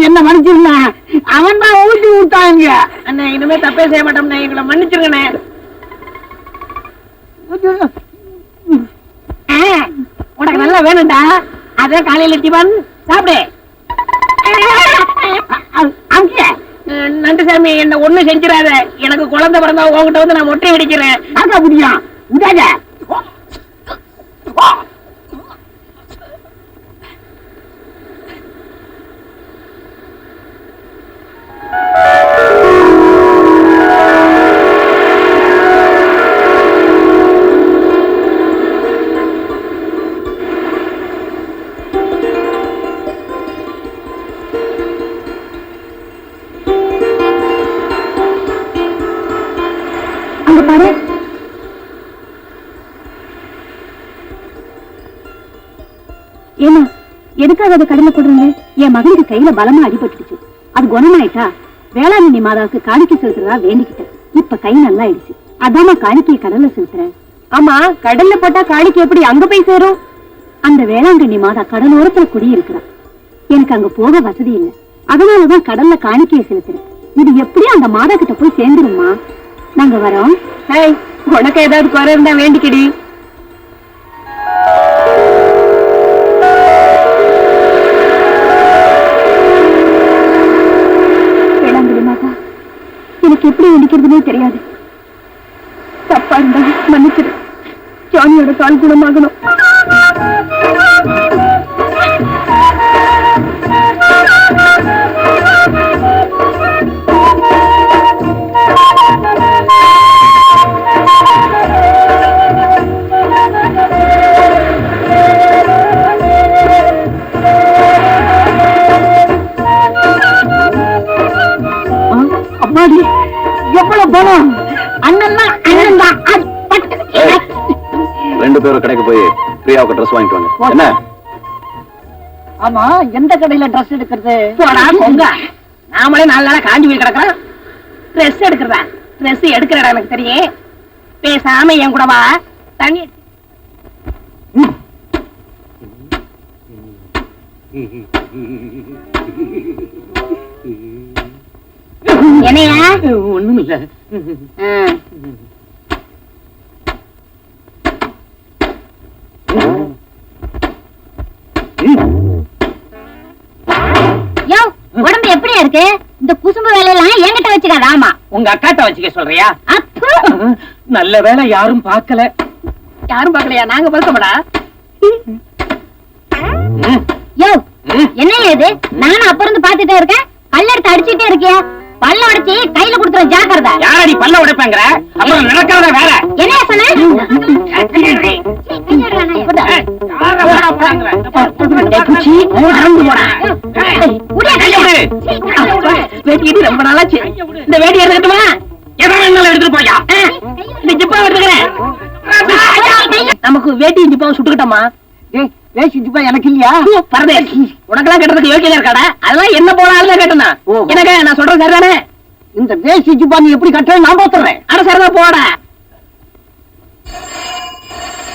என்ன மன்னிச்சிருந்தா அவன் தான் ஊட்டி விட்டாங்க. அண்ணா இனிமே தப்பே செய்ய மாட்டோம்ண்ணே, எங்களை மன்னிச்சிருங்கண்ணே. உனக்கு நல்லா வேணும்டா, அதே காலையில டிபன் சாப்பிடு. நன்றி சாமி, என்ன ஒண்ணு செஞ்சிடாத. எனக்கு குழந்தை பிறந்தா உங்ககிட்ட வந்து நான் மொட்டை அடிக்கிறேன். ஆக்கா முடியும் விடாத. ஏமா எதுக்காக அதை கடலை போடுறீங்க? என் மகனுக்கு கையில பலமா அடிபட்டுச்சு, அது குணமாயிட்டா வேளாங்கண்ணி மாதாவுக்கு காணிக்கை செலுத்துறதா வேண்டிக்கிட்டேன். இப்ப கை நல்லா ஆயிடுச்சு, அதாம காணிக்கையை கடல்ல செலுத்துறேன். ஆமா, கடல்ல போட்டா காணிக்கை எப்படி அங்க போய் சேரும்? அந்த வேளாங்கண்ணி மாதா கடலோரத்துல குடியிருக்கிறா. எனக்கு அங்க போக வசதி இல்லை, அதனாலதான் கடல்ல காணிக்கையை செலுத்துறேன். இது எப்படி அந்த மாதா கிட்ட போய் சேர்ந்துருமா? நாங்க வரோம். உனக்கு ஏதாவது குறை இருந்தா வேண்டிக்கிடி. எனக்கு எப்படி வேண்டிக்கிறதுனே தெரியாது. தப்பா இருந்தா மன்னிச்சிரு. ஜானியோட கால் குணமாகணும். எவ்வளவு பலம்! அண்ணன் தான் அண்ணன் தான். ரெண்டு பேரும் கடைக்கு போய் பிரியாவுக்கு ட்ரெஸ் வாங்கிட்டு வாங்க. என்ன? ஆமா, எந்த கடையில ட்ரெஸ் எடுக்கிறது? போடா போங்க, நாமளே 4 நாளா காஞ்சி போய் கிடக்குறோம். ட்ரெஸ் எடுக்கிறதா? ட்ரெஸ் எடுக்கிறடா எனக்கு தெரியும். பேசாம என் கூட வா. தண்ணி என்னையா? ஒண்ணும் இல்ல. உடம்பு எப்படியா இருக்கு? இந்த குசும்பு வேலையெல்லாம் என்கிட்ட வச்சுக்காத. ஆமா, உங்க அக்காட்ட வச்சுக்க சொல்றியா? நல்ல வேலை யாரும் பார்க்கல. யாரும் பார்க்கலையா? நாங்க பார்க்கமாடா. யோ, என்ன இது? நானும் அப்ப இருந்து பாத்துட்டே இருக்கேன், பல்லெடுத்து அடிச்சுட்டே இருக்கியா? பல்ல உடைச்சி கையில கொடுத்துற, ஜாக்கிரதை. யாரடி பல்ல உடைப்பாங்கற? அப்புறம் நடக்காத வேற என்ன சொன்ன? வேட்டி ரொம்ப நாளாச்சு. இந்த வேட்டி எடுத்துட்டுமா? எதனால எடுத்துட்டு போயா? இந்த ஜிப்பா எடுத்துக்கிறேன். நமக்கு வேட்டி ஜிப்பாவும் சுட்டுக்கிட்டோமா? வேஷ்டி ஜிப்பா எனக்கு இல்லையா? பரதேசி, உனக்கெல்லாம் கேட்டதுக்கு யோகியதா இருக்காடா? அதெல்லாம் என்ன போனாலும் கேட்டனா? எனக்கு நான் சொல்றது சரிதானே? இந்த வேஷ்டி ஜிப்பா நீ எப்படி கட்ட நான் பாத்துறேன். அட சரிதான் போட.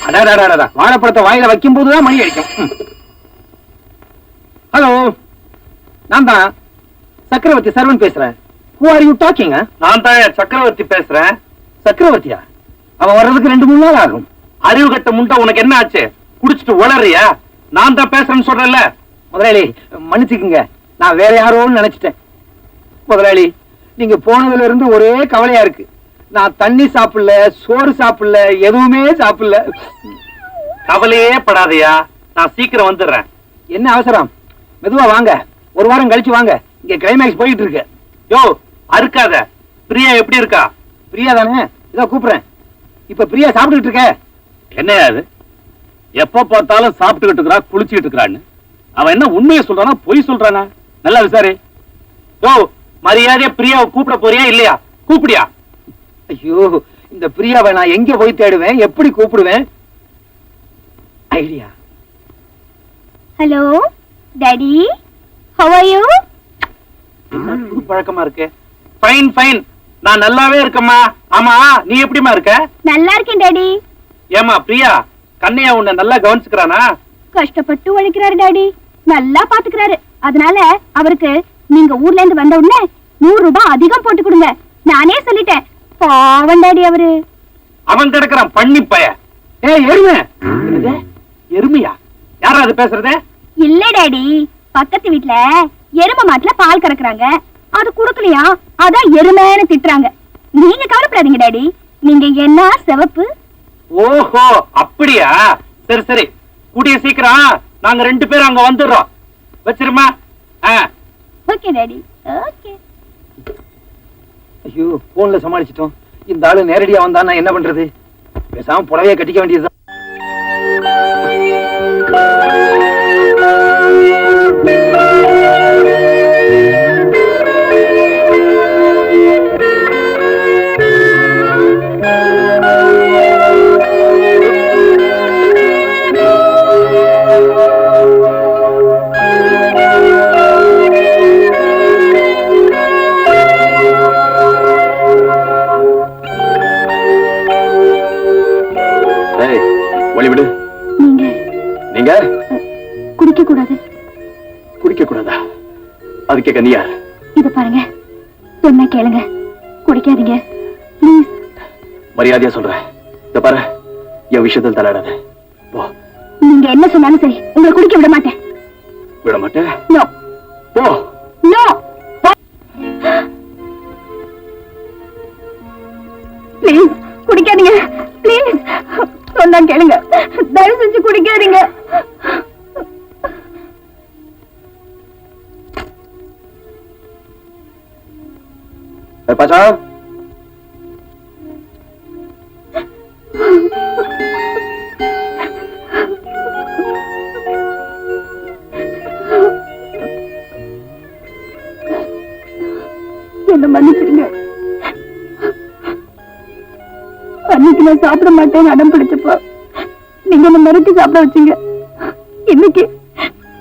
அடாடாடாடா, வாழைப்பழத்தை வாயில வைக்கும் போதுதான் மணி அடிக்கும். ஹலோ, நான் தான் சக்கரவர்த்தி சர்வன் பேசுறேன். Who are you talking? நான் தான் சக்கரவர்த்தி பேசுறேன். சக்கரவர்த்தியா? அவன் வர்றதுக்கு 2-3 நாள் ஆகும். அறிவு கட்ட முண்டை, உனக்கு என்ன ஆச்சு? குடிச்சிட்டு உளறியா? நான் தான் பேசுறேன்னு சொல்றேன்ல. முதலாளி மன்னிச்சுக்குங்க, நான் வேற யாரோன்னு நினைச்சிட்டேன். முதலாளி, நீங்க போனதுல இருந்து ஒரே கவலையா இருக்கு. நான் தண்ணி சாப்பிடல, சோறு சாப்பிடல, எதுவுமே சாப்பிடல. கவலையே படாதையா, நான் சீக்கிரம் வந்துடுறேன். என்ன அவசரம்? மெதுவா வாங்க, 1 வாரம் கழிச்சு வாங்க. இங்க கிளைமேக்ஸ் போயிட்டு இருக்கு. யோ, அறுக்காத. பிரியா எப்படி இருக்கா? பிரியா தானே, இதோ கூப்பிடுறேன். இப்ப பிரியா சாப்பிட்டுட்டு இருக்க. என்னையா அது? எப்ப பார்த்தாலும் சாப்பிட்டுக்கிட்டு இருக்கிறா, குளிச்சுக்கிட்டு இருக்கிறான்னு. அவன் என்ன உண்மையை சொல்றானா பொய் சொல்றானா? நல்லா விசாரி. யோ, மரியாதையா பிரியாவை கூப்பிட போறியா இல்லையா? கூப்பிடியா? ஐயோ, இந்த பிரியாவை நான் எங்க போய் தேடுவேன், எப்படி கூப்பிடுவேன்? Idea. Hello daddy, how are you? புது பழக்கமா இருக்கு. Fine fine. நான் நல்லாவே இருக்கம்மா. ஆமா, நீ எப்படிமா இருக்க? நல்லா இருக்கேன் டாடி. ஏமா பிரியா, கண்ணையா உன்னை நல்லா கவனிச்சுக்கிறானா? கஷ்டப்பட்டு உழைக்கிறாரு டாடி, நல்லா பாத்துக்கிறாரு. அதனால அவருக்கு நீங்க ஊர்ல இருந்து வந்த உடனே 100 ரூபாய் அதிகம் போட்டு கொடுங்க. நானே சொல்லிட்டேன். பாவம் டாடி அவரு. அவன் கிடக்குறான் பண்ணி பய. எருமை. எருமையா? யாரா அது பேசுறதே? இல்ல டாடி, பக்கத்து வீட்ல எருமை மாட்டுல பால் கறக்குறாங்க, அது குடுக்கலையா, அதான் எருமைன்னு திட்டுறாங்க. நீங்க கவலைப்படாதீங்க டாடி, நீங்க என்ன சிவப்பு. ஓஹோ, அப்படியா? சரி சரி, கூடிய சீக்கிரம் நாங்க 2 பேரும் அங்க வந்துடுறோம். வச்சிருமா? Okay daddy, okay. ஐயோ, போன்ல சமாளிச்சிட்டோம். இந்த ஆளு நேரடியா வந்தான்னா என்ன பண்றது? பேசாம புடவைய கட்டிக்க வேண்டியதுதான். வழிவிடு. நீங்க குடிக்க கூடாது. குடிக்க கூடாதா? அதுக்கே கண்ணியா? இத பாருங்க, சொன்ன கேளுங்க, குடிக்காதீங்க ப்ளீஸ். மரியாதையா சொல்றேன். இத பாரு, என் விஷயத்தில் தலையிடாத. போ. நீங்க என்ன சொன்னாலும் சரி, உங்களை குடிக்க விட மாட்டேன். விட மாட்டேன்? நோ. போ. நோ. ப்ளீஸ் குடிக்காதீங்க, ப்ளீஸ். சொன்னா கேளுங்க, தயவு செஞ்சு குடிக்காதீங்க. பாச்சா, என்ன மன்னிச்சிருங்க. அன்னைக்கு நான் சாப்பிட மாட்டேன்னு அடம் பிடிச்சப்போ நீங்க என்ன மறுத்து சாப்பிட வச்சீங்க. இன்னைக்கு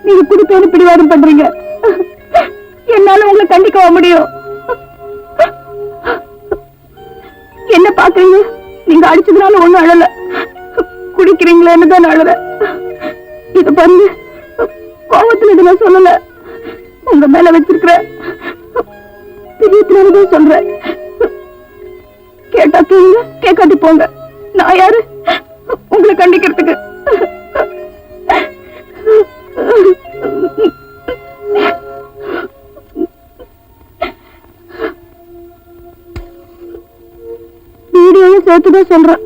நீங்க குடிப்பேன்னு பிடிவாதம் பண்றீங்க. என்னால உங்களை கண்டிக்கவா முடியும்? என்ன பாக்குறீங்க? நீங்க அடிச்சதுனால ஒண்ணும் அழல, குடிக்கிறீங்களேன்னு தான் அழற. இத பாருங்க, கோபத்துல இதை நான் சொல்லல, உங்க மேல வச்சிருக்கிற பிரியத்தினாலதான் சொல்றேன். கேட்டா கேளுங்க, கேட்காட்டி போங்க. நான் யாரு உங்களை கண்டிக்கிறதுக்கு? வீடியோவும் சேர்த்துதான் சொல்றேன்.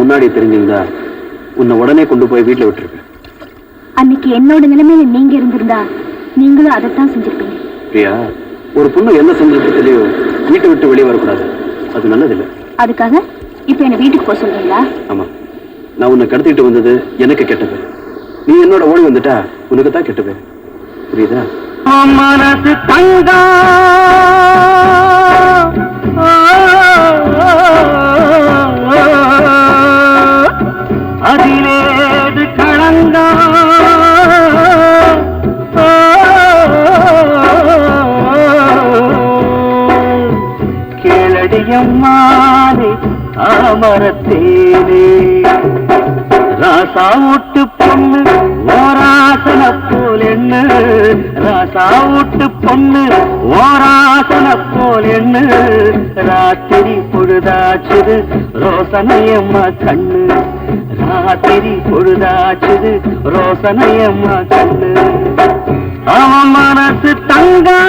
முன்னாடி தெரிஞ்சிருந்தா உன்னை உடனே கொண்டு போய் வீட்டுல விட்டுருப்பேன். அன்னைக்கு என்னோட நிலைமையில நீங்க இருந்திருந்தா நீங்களும் அதைத்தான் செஞ்சிருப்பீங்க. பிரியா, ஒரு பொண்ணு என்ன செஞ்சிருக்கலையோ வீட்டை விட்டு வெளியே வரக்கூடாது. அது நல்லதில்லை. அதுக்காக இப்ப என்ன வீட்டுக்கு போக சொல்றீங்களா? ஆமா, நான் உன்னை கடத்திட்டு வந்தது எனக்கு கெட்டது. நீ என்னோட ஓடி வந்துட்டா உனக்கு தான் கெட்டது. புரியுதா? மனசு தங்கா அதிலேது களங்கா கேளடியம்மானே தாமரத்தேனே ராசா விட்டு பொண்ணு ஓராசன போல் என்ன ராசா விட்டு பொண்ணு ஓராசன போல் என்ன ராத்திரி பொழுதாச்சுது ரோசனையம்மா கண்ணு ராத்திரி பொழுதாச்சுது ரோசனையம்மா கண்ணு அவன் மனசு தங்கா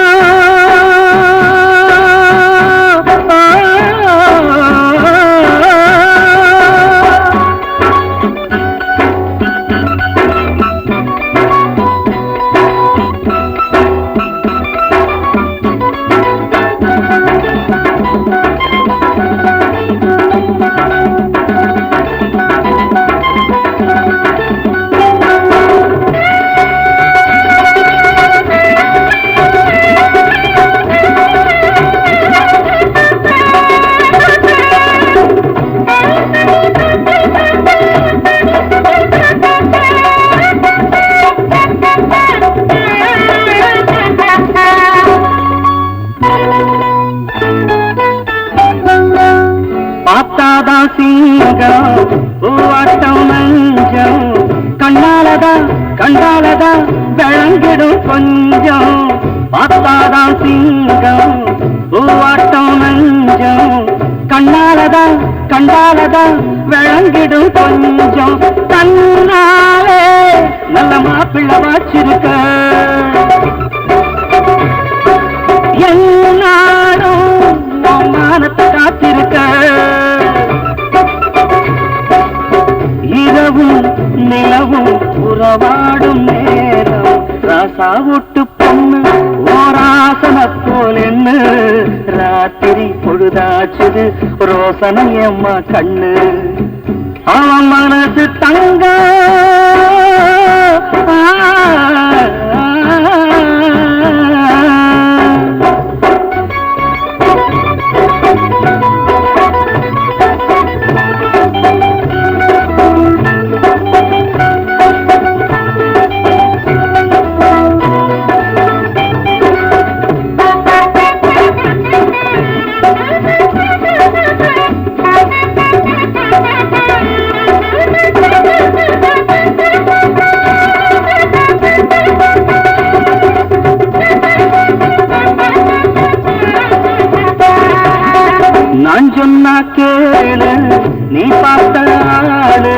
பார்த்தாதான் சிங்கம் பூவாட்டம் நஞ்சம் கண்ணாலதா கண்டாலதா விளங்கிடும் கொஞ்சம் பார்த்தாதான் சிங்கம் பூவாட்டம் நஞ்சம் கண்ணாலதா கண்டாலதா விளங்கிடும் கொஞ்சம் தன்னாலே நல்ல மாப்பிள்ளை வாச்சிருக்க என்னாலும் மானத்தை காத்திருக்க இரவும் நிலவும் உறவாடும் நேரம் ராசா விட்டு பொண்ணு ஓராசன போல் என்ன ராத்திரி பொழுதாச்சுது ரோசனையம்மா கண்ணு அவன் மனசு தங்க நான் சொன்னா கேளு நீ பார்த்த ஆளு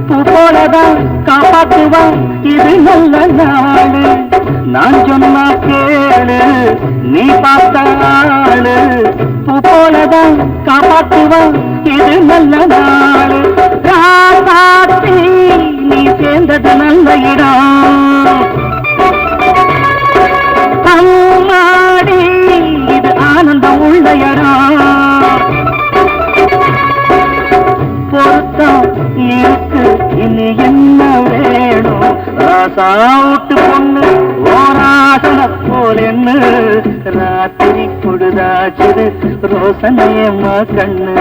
பூ போலதான் காப்பாத்துவான் இது நல்ல நாளு நான் சொன்னா கேளு நீ பார்த்த ஆளு பூ போலதான் காப்பாத்துவான் இது நல்ல நாளு ராசாத்தி நீ சேர்ந்தது நல்ல இடம் அம்மாடி இது ஆனந்தம் உள்ள இடம் பொருத்தம் இருக்கு இனி என்ன வேணும் ராசாவுட்டு பொண்ணு ஓராசன போல் என்ன ராத்திரி பொழுதாச்சுது ரோசனையம்மா கண்ணு